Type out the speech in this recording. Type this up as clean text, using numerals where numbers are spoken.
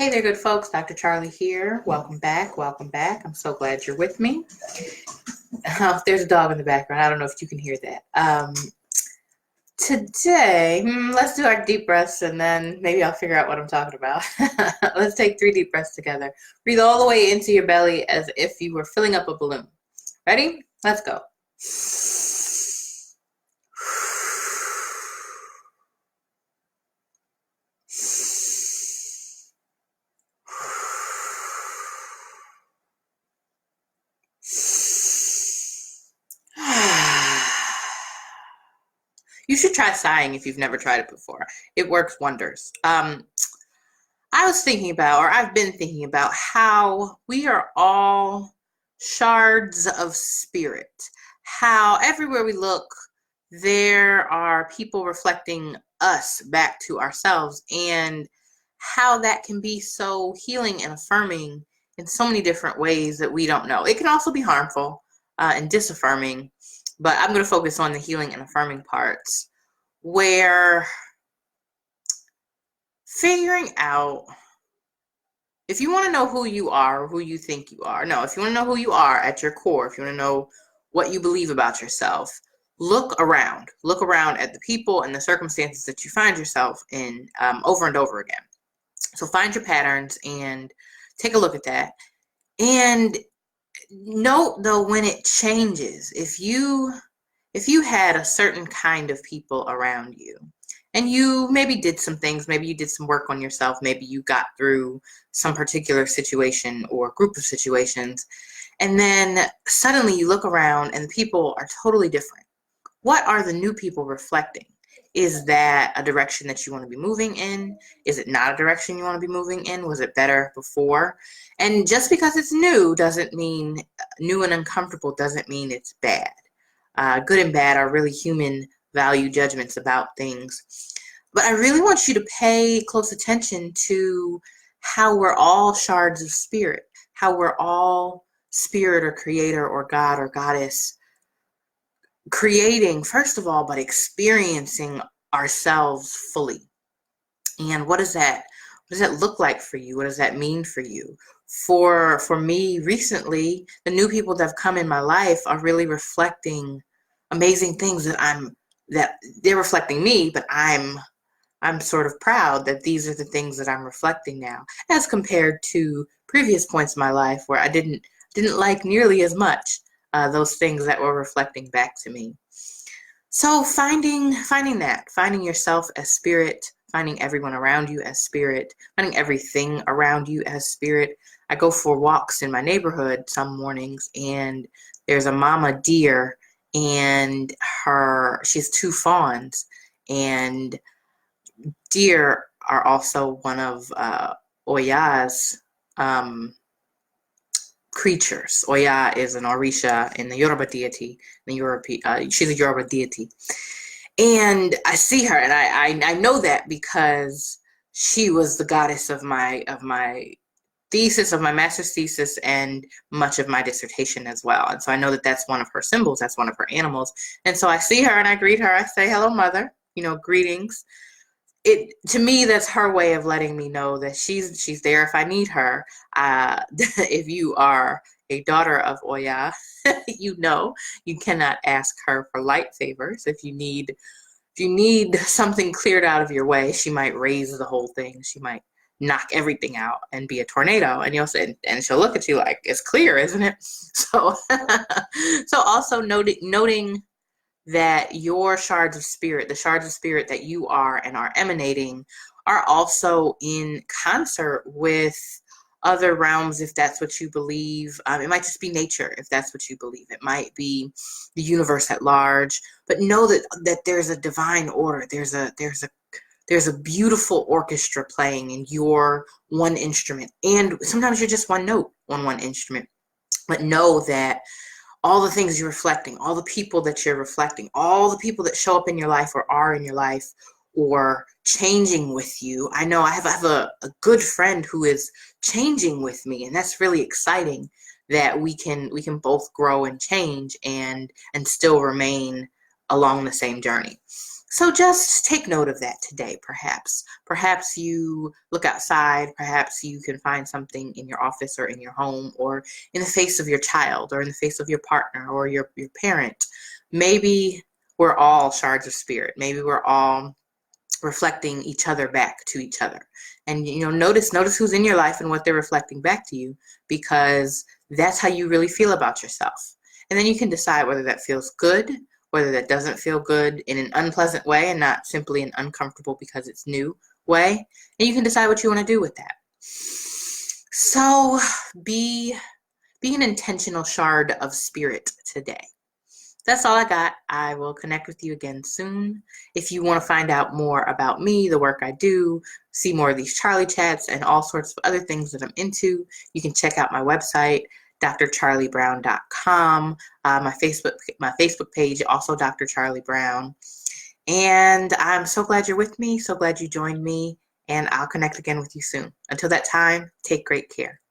Hey there, good folks. Dr. Charlie here. Welcome back. Welcome back. I'm so glad you're with me. There's a dog in the background. I don't know if you can hear that. Today, let's do our deep breaths and then maybe I'll figure out what I'm talking about. Let's take 3 deep breaths together. Breathe all the way into your belly as if you were filling up a balloon. Ready? Let's go. You should try sighing if you've never tried it before. It works wonders. I was thinking about, or I've been thinking about, how we are all shards of spirit. How everywhere we look, there are people reflecting us back to ourselves, and how that can be so healing and affirming in so many different ways that we don't know. It can also be harmful and disaffirming, but I'm going to focus on the healing and affirming parts, where figuring out, if you want to know who you are or who you think you are, no, if you want to know who you are at your core, if you want to know what you believe about yourself, look around at the people and the circumstances that you find yourself in over and over again. So find your patterns and take a look at that. And note, though, when it changes. If you had a certain kind of people around you, and you maybe did some things, maybe you did some work on yourself, maybe you got through some particular situation or group of situations, and then suddenly you look around and the people are totally different. What are the new people reflecting? Is that a direction that you want to be moving in? Is it not a direction you want to be moving in? Was it better before? And just because it's new doesn't mean, new and uncomfortable doesn't mean it's bad. Good and bad are really human value judgments about things. But I really want you to pay close attention to how we're all shards of spirit, how we're all spirit or creator or God or goddess, creating, first of all, but experiencing ourselves fully. And what does that look like for you? What does that mean for you? For me recently, the new people that have come in my life are really reflecting amazing things that they're reflecting me, but I'm sort of proud that these are the things that I'm reflecting now, as compared to previous points in my life where I didn't like nearly as much those things that were reflecting back to me. So finding yourself as spirit, finding everyone around you as spirit, finding everything around you as spirit. I go for walks in my neighborhood some mornings, and there's a mama deer, and she has 2 fawns, and deer are also one of Oya's creatures. Oya is an Orisha in the Yoruba deity. She's a Yoruba deity. And I see her, and I know that because she was the goddess of my thesis, of my master's thesis, and much of my dissertation as well. And so I know that that's one of her symbols, that's one of her animals. And so I see her and I greet her. I say, "Hello, mother," greetings. To me, that's her way of letting me know that she's there if I need her. If you are a daughter of Oya, you cannot ask her for light favors. If you need something cleared out of your way, she might raise the whole thing. She might knock everything out and be a tornado, and she'll look at you like, "It's clear, isn't it?" So so also noting that your shards of spirit, the shards of spirit that you are and are emanating, are also in concert with other realms, if that's what you believe. It might just be nature, if that's what you believe. It might be the universe at large. But know that there's a divine order. There's a beautiful orchestra playing, in your one instrument. And sometimes you're just one note on one instrument. But know that all the things you're reflecting, all the people that you're reflecting, all the people that show up in your life or are in your life or changing with you. I know I have a good friend who is changing with me, and that's really exciting, that we can both grow and change and still remain along the same journey. So just take note of that today, perhaps. Perhaps you look outside, perhaps you can find something in your office or in your home or in the face of your child or in the face of your partner or your parent. Maybe we're all shards of spirit. Maybe we're all reflecting each other back to each other. And notice who's in your life and what they're reflecting back to you, because that's how you really feel about yourself. And then you can decide whether that feels good, whether that doesn't feel good in an unpleasant way and not simply an uncomfortable because it's new way. And you can decide what you want to do with that. So be an intentional shard of spirit today. That's all I got. I will connect with you again soon. If you want to find out more about me, the work I do, see more of these Charli chats and all sorts of other things that I'm into, you can check out my website, drcharlibrown.com. My Facebook page, also Dr. Charli Brown. And I'm so glad you're with me. So glad you joined me. And I'll connect again with you soon. Until that time, take great care.